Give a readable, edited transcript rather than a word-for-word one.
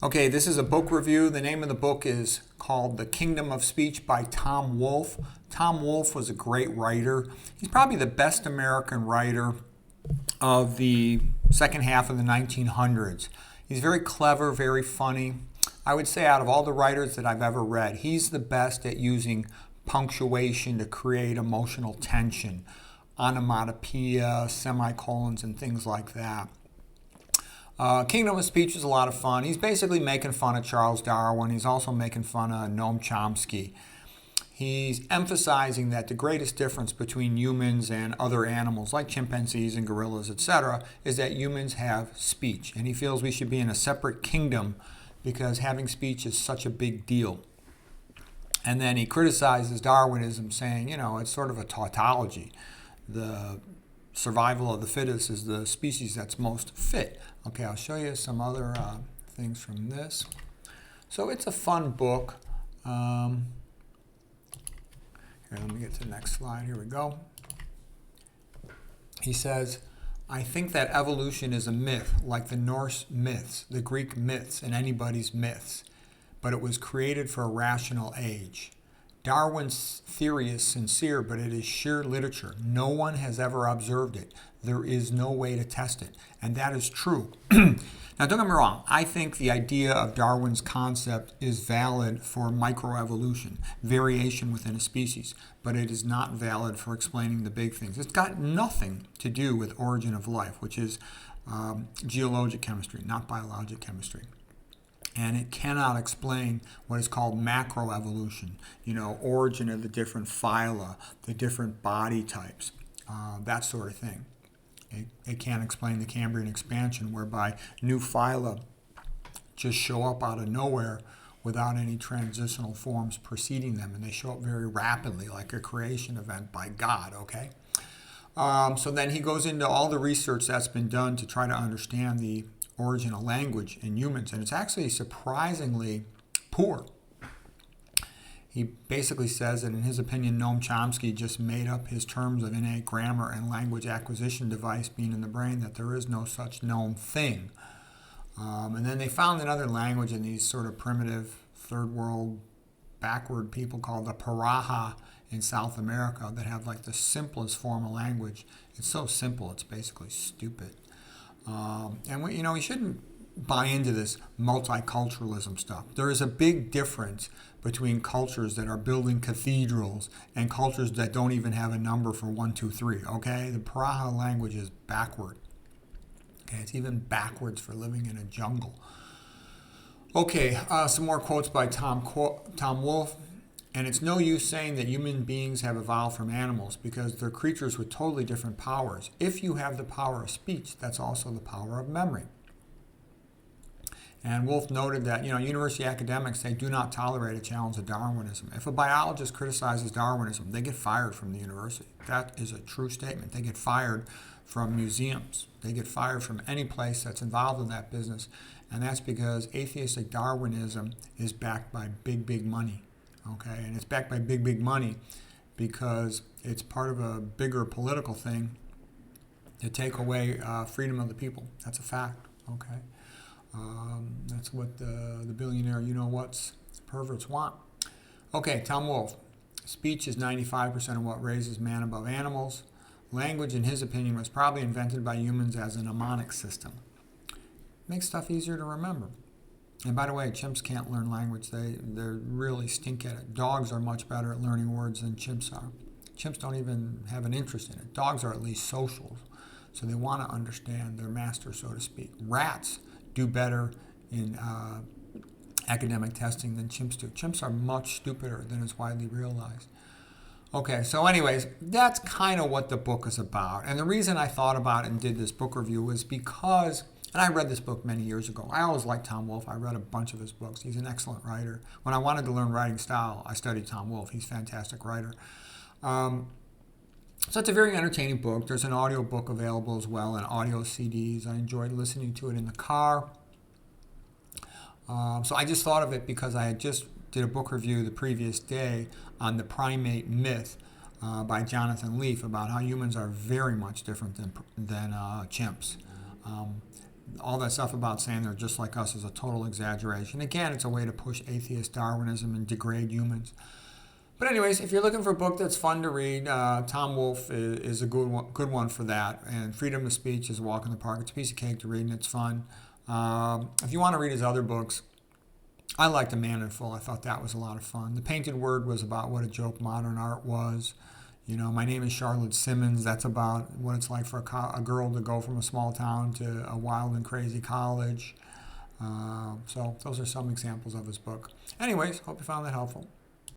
Okay, this is a book review. The name of the book is called The Kingdom of Speech by Tom Wolfe. Tom Wolfe was a great writer. He's probably the best American writer of the second half of the 1900s. He's very clever, very funny. I would say out of all the writers that I've ever read, he's the best at using punctuation to create emotional tension, onomatopoeia, semicolons, and things like that. Kingdom of Speech is a lot of fun. He's basically making fun of Charles Darwin. He's also making fun of Noam Chomsky. He's emphasizing that the greatest difference between humans and other animals like chimpanzees and gorillas, etc., is that humans have speech. And he feels we should be in a separate kingdom because having speech is such a big deal. And then he criticizes Darwinism, saying, it's sort of a tautology. The survival of the fittest is the species that's most fit. Okay, I'll show you some other things from this. So it's a fun book. Here, let me get to the next slide. Here we go. He says, I think that evolution is a myth, like the Norse myths, the Greek myths, and anybody's myths, but it was created for a rational age. Darwin's theory is sincere, but it is sheer literature. No one has ever observed it. There is no way to test it. And that is true. Now, don't get me wrong. I think the idea of Darwin's concept is valid for microevolution, variation within a species, but it is not valid for explaining the big things. It's got nothing to do with origin of life, which is geologic chemistry, not biologic chemistry. And it cannot explain what is called macroevolution, origin of the different phyla, the different body types, that sort of thing. It can't explain the Cambrian expansion, whereby new phyla just show up out of nowhere without any transitional forms preceding them, and they show up very rapidly, like a creation event by God, okay? So then he goes into all the research that's been done to try to understand the origin of language in humans, and it's actually surprisingly poor. He basically says that in his opinion, Noam Chomsky just made up his terms of innate grammar and language acquisition device being in the brain, that there is no such known thing. And then they found another language in these sort of primitive third world backward people called the Paraha in South America that have like the simplest form of language. It's so simple, it's basically stupid. And we shouldn't buy into this multiculturalism stuff. There is a big difference between cultures that are building cathedrals and cultures that don't even have a number for 1, 2, 3. Okay, the Paraha language is backward. Okay, it's even backwards for living in a jungle. Okay, some more quotes by Tom Wolfe. And it's no use saying that human beings have evolved from animals because they're creatures with totally different powers. If you have the power of speech, that's also the power of memory. And Wolfe noted that, university academics, they do not tolerate a challenge of Darwinism. If a biologist criticizes Darwinism, they get fired from the university. That is a true statement. They get fired from museums. They get fired from any place that's involved in that business. And that's because atheistic Darwinism is backed by big, big money. Okay, and it's backed by big, big money because it's part of a bigger political thing to take away freedom of the people. That's a fact. Okay, that's what the billionaire you-know-whats perverts want. Okay, Tom Wolfe. Speech is 95% of what raises man above animals. Language, in his opinion, was probably invented by humans as a mnemonic system. Makes stuff easier to remember. And by the way, chimps can't learn language. They really stink at it. Dogs are much better at learning words than chimps are. Chimps don't even have an interest in it. Dogs are at least social, so they want to understand their master, so to speak. Rats do better in academic testing than chimps do. Chimps are much stupider than is widely realized. Okay, so anyways, that's kind of what the book is about. And the reason I thought about it and did this book review was because, and I read this book many years ago. I always liked Tom Wolfe. I read a bunch of his books. He's an excellent writer. When I wanted to learn writing style, I studied Tom Wolfe. He's a fantastic writer. So it's a very entertaining book. There's an audio book available as well, and audio CDs. I enjoyed listening to it in the car. So I just thought of it because I had just did a book review the previous day on the Primate Myth by Jonathan Leaf about how humans are very much different than chimps. all that stuff about saying they're just like us is a total exaggeration. Again, it's a way to push atheist Darwinism and degrade humans. But anyways, if you're looking for a book that's fun to read, Tom Wolfe is a good one for that. And Freedom of Speech is a walk in the park. It's a piece of cake to read, and it's fun. If you want to read his other books, I liked The Man in Full. I thought that was a lot of fun. The Painted Word was about what a joke modern art was. You know, My Name is Charlotte Simmons. That's about what it's like for a girl to go from a small town to a wild and crazy college. So those are some examples of his book. Anyways, hope you found that helpful.